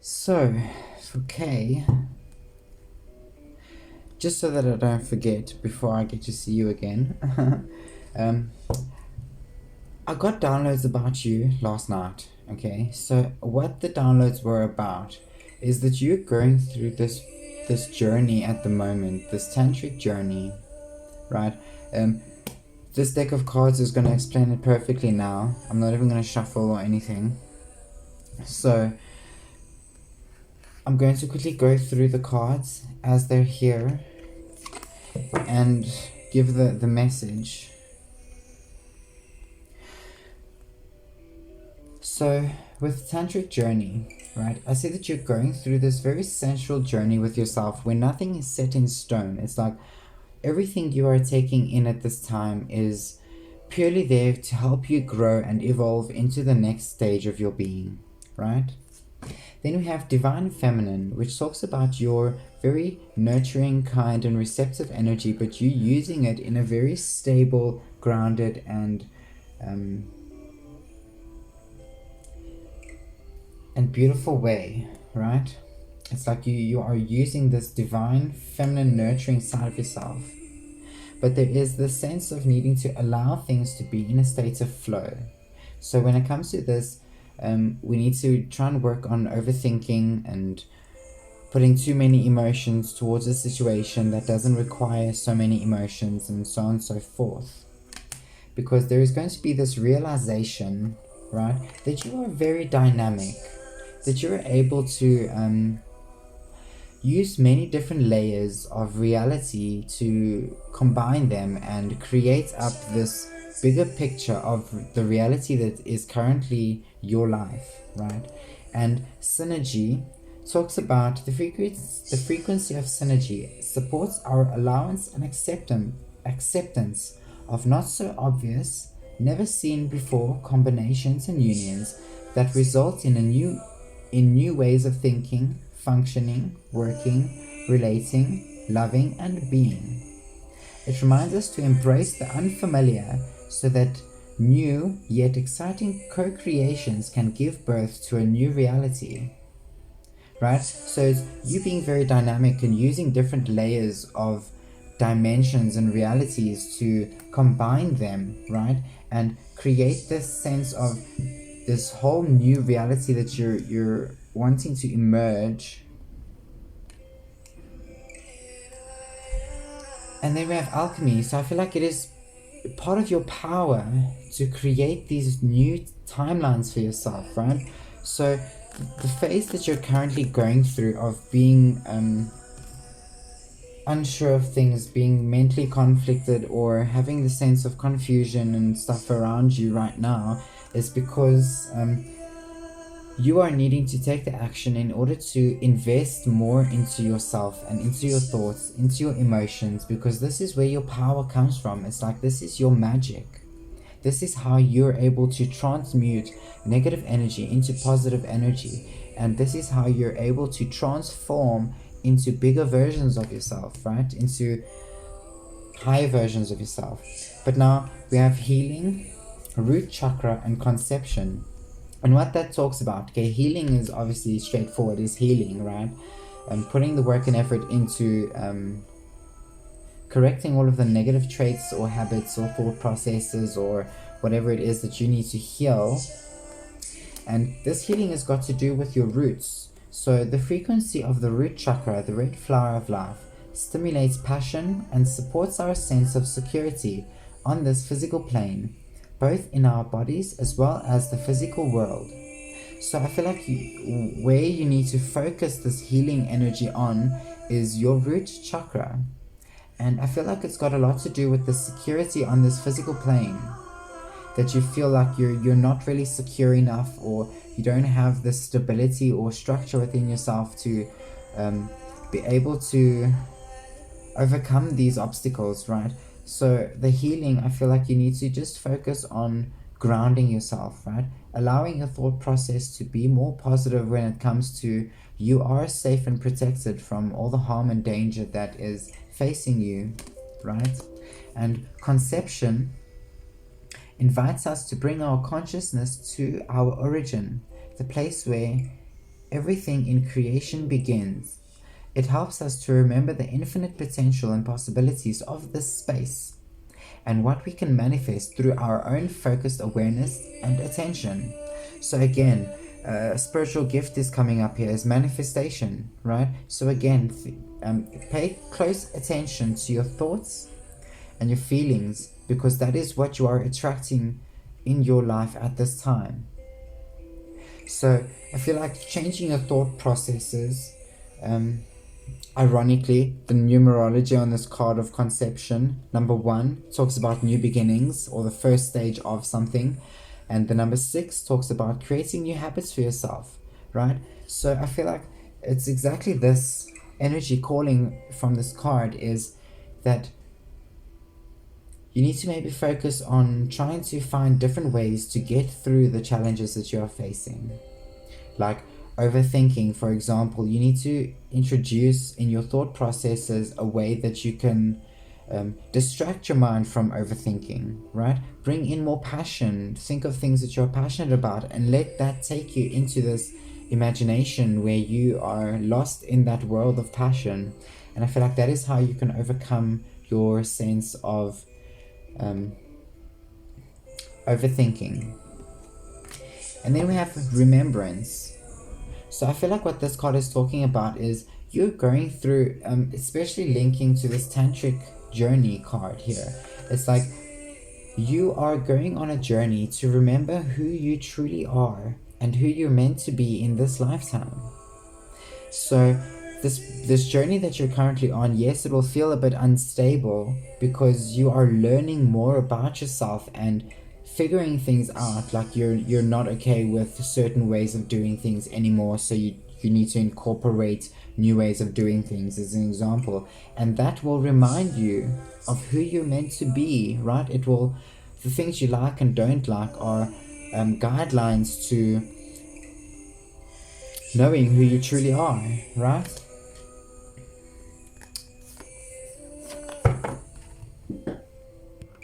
So, for K, just so that I don't forget before I get to see you again, I got downloads about you last night, okay? So what the downloads were about is that you're going through this journey at the moment, this tantric journey, right? This deck of cards is going to explain it perfectly now. I'm not even going to shuffle or anything. So I'm going to quickly go through the cards as they're here and give the message. So with tantric journey, right, I see that you're going through this very sensual journey with yourself where nothing is set in stone. It's like everything you are taking in at this time is purely there to help you grow and evolve into the next stage of your being, right? Then we have Divine Feminine, which talks about your very nurturing, kind, and receptive energy, but you using it in a very stable, grounded, and beautiful way, right? It's like you are using this divine, feminine, nurturing side of yourself. But there is this sense of needing to allow things to be in a state of flow. So when it comes to this, we need to try and work on overthinking and putting too many emotions towards a situation that doesn't require so many emotions, and so on and so forth. Because there is going to be this realization, right, that you are very dynamic, that you're able to use many different layers of reality to combine them and create up this bigger picture of the reality that is currently your life, right? And synergy talks about the frequency of synergy supports our allowance and acceptance of not so obvious, never seen before combinations and unions that result in new ways of thinking, functioning, working, relating, loving, and being. It reminds us to embrace the unfamiliar so that new yet exciting co-creations can give birth to a new reality. Right? So it's you being very dynamic and using different layers of dimensions and realities to combine them, right? And create this sense of this whole new reality that you're wanting to emerge. And then we have alchemy. So I feel like it is part of your power to create these new timelines for yourself, right? So the phase that you're currently going through of being unsure of things, being mentally conflicted, or having the sense of confusion and stuff around you right now is because you are needing to take the action in order to invest more into yourself and into your thoughts, into your emotions, because this is where your power comes from. It's like this is your magic. This is how you're able to transmute negative energy into positive energy. And this is how you're able to transform into bigger versions of yourself, right? Into higher versions of yourself. But now we have healing, root chakra, and conception. And what that talks about, okay, healing is obviously straightforward, is healing, right? Putting the work and effort into correcting all of the negative traits or habits or thought processes or whatever it is that you need to heal. And this healing has got to do with your roots. So the frequency of the root chakra, the red flower of life, stimulates passion and supports our sense of security on this physical plane, both in our bodies as well as the physical world. So I feel like where you need to focus this healing energy on is your root chakra. And I feel like it's got a lot to do with the security on this physical plane. That you feel like you're not really secure enough, or you don't have the stability or structure within yourself to be able to overcome these obstacles, right? So the healing, I feel like you need to just focus on grounding yourself, right? Allowing your thought process to be more positive when it comes to you are safe and protected from all the harm and danger that is facing you, right? And conception invites us to bring our consciousness to our origin, the place where everything in creation begins. It helps us to remember the infinite potential and possibilities of this space and what we can manifest through our own focused awareness and attention. So again, spiritual gift is coming up here as manifestation, right? So again, pay close attention to your thoughts and your feelings, because that is what you are attracting in your life at this time. So I feel like changing your thought processes, ironically, the numerology on this card of conception, number 1 talks about new beginnings or the first stage of something, and the number 6 talks about creating new habits for yourself, right? So I feel like it's exactly this energy calling from this card, is that you need to maybe focus on trying to find different ways to get through the challenges that you are facing. Like overthinking, for example, you need to introduce in your thought processes a way that you can distract your mind from overthinking, right? Bring in more passion, think of things that you're passionate about, and let that take you into this imagination where you are lost in that world of passion. And I feel like that is how you can overcome your sense of overthinking. And then we have remembrance. So I feel like what this card is talking about is you're going through, especially linking to this tantric journey card here. It's like you are going on a journey to remember who you truly are and who you're meant to be in this lifetime. So this journey that you're currently on, yes, it will feel a bit unstable because you are learning more about yourself and figuring things out. Like you're not okay with certain ways of doing things anymore, so you need to incorporate new ways of doing things, as an example, and that will remind you of who you're meant to be, right? It will, the things you like and don't like are guidelines to knowing who you truly are, right?